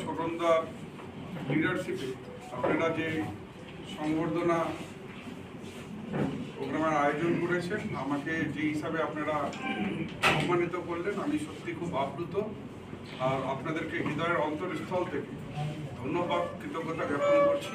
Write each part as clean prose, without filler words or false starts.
ছোটনদা লিডারশিপে আপনারা যে সংবর্ধনা প্রোগ্রামের আয়োজন করেছেন, আমাকে যে হিসাবে আপনারা সম্মানিত করলেন, আমি সত্যি খুব আপ্লুত। আর আপনাদেরকে হৃদয়ের অন্তরস্থল থেকে ধন্যবাদ, কৃতজ্ঞতা জ্ঞাপন করছি।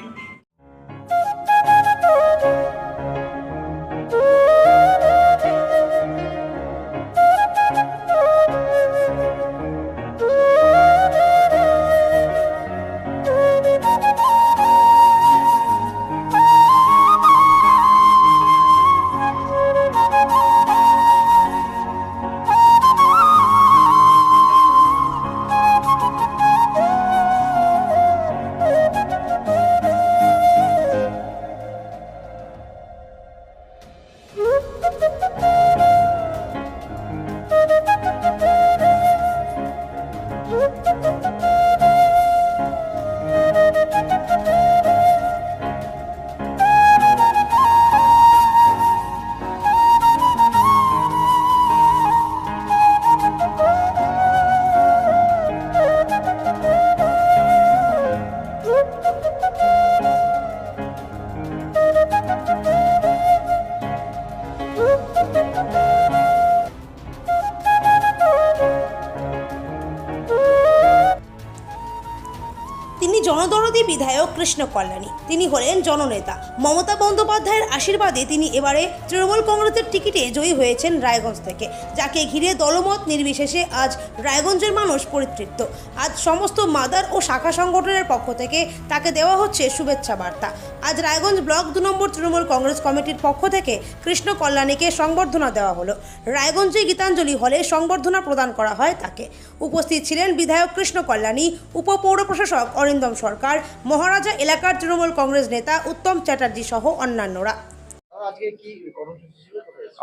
তিনি জনদরদী বিধায়ক কৃষ্ণ কল্যাণী। তিনি হলেন জননেতা। মমতা বন্দ্যোপাধ্যায়ের আশীর্বাদে তিনি এবারে তৃণমূল কংগ্রেসের টিকিটে জয়ী হয়েছেন রায়গঞ্জ থেকে, যাকে ঘিরে দলমত নির্বিশেষে আজ রায়গঞ্জের মানুষ পরিতৃপ্ত। আজ সমস্ত মাদার ও শাখা সংগঠনের পক্ষ থেকে তাকে দেওয়া হচ্ছে শুভেচ্ছা বার্তা। আজ রায়গঞ্জ ব্লক 2 নম্বর তৃণমূল কংগ্রেস কমিটির পক্ষ থেকে কৃষ্ণ কল্যাণীকে সংবর্ধনা দেওয়া হলো। রায়গঞ্জে গীতাঞ্জলি হলে সংবর্ধনা প্রদান করা হয় তাকে। উপস্থিত ছিলেন বিধায়ক কৃষ্ণ কল্যাণী, উপপৌর প্রশাসক অরিন্দম সরকার, মহারাজা এলাকার তৃণমূল কংগ্রেস নেতা উত্তম চ্যাটার্জি সহ অন্যান্যরা।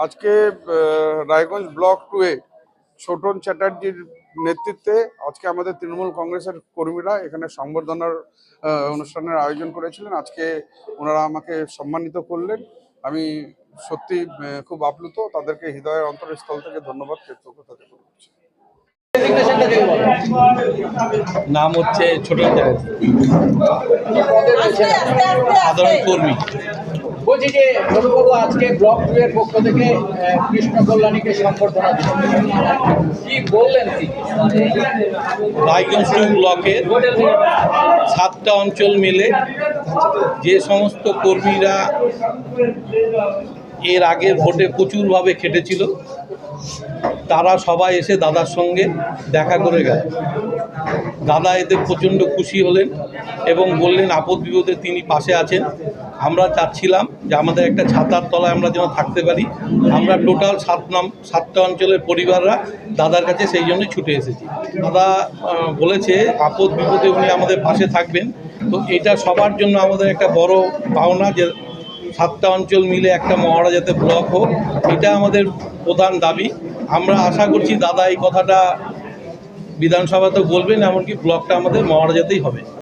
আজকে রায়গঞ্জ ব্লক 2-এ ছোটন চ্যাটার্জির নেতৃত্বে আজকে আমাদের তৃণমূল কংগ্রেসের কর্মীরা এখানে সংবর্ধনার অনুষ্ঠানের আয়োজন করেছিলেন। আজকে ওনারা আমাকে সম্মানিত করলেন। আমি সত্যি খুব আপ্লুত। তাদেরকে হৃদয়ের অন্তরস্থল থেকে ধন্যবাদ, কৃতজ্ঞতা জ্ঞাপন করছি। নাম হচ্ছে ছোটন চ্যাটার্জি, সাধারণ কর্মী। বলছি যে ছোটবাবু আজকে ব্লক 2 এর পক্ষ থেকে কৃষ্ণ কল্যাণীকে সংবর্ধনা কি বললেন? রায়গঞ্জ ব্লকের 7টা অঞ্চল মিলে যে সমস্ত কর্মীরা এর আগের ভোটে প্রচুরভাবে খেটেছিল, তারা সবাই এসে দাদার সঙ্গে দেখা করে গেল। দাদা এতে প্রচণ্ড খুশি হলেন এবং বললেন আপদ বিপদে তিনি পাশে আছেন। আমরা চাচ্ছিলাম যে আমাদের একটা ছাতার তলায় আমরা যেন থাকতে পারি। আমরা টোটাল 7টা অঞ্চলের পরিবাররা দাদার কাছে সেই জন্যই ছুটে এসেছি। দাদা বলেছে আপদ বিপদে উনি আমাদের পাশে থাকবেন। তো এটা সবার জন্য আমাদের একটা বড় পাওনা যে 7টা অঞ্চল মিলে একটা মহারাজাতে ব্লক হোক, এটা আমাদের প্রধান দাবি। আমরা আশা করছি দাদা এই কথাটা বিধানসভাতেও বলবেন, এমনকি ব্লকটা আমাদের মহারাজাতেই হবে।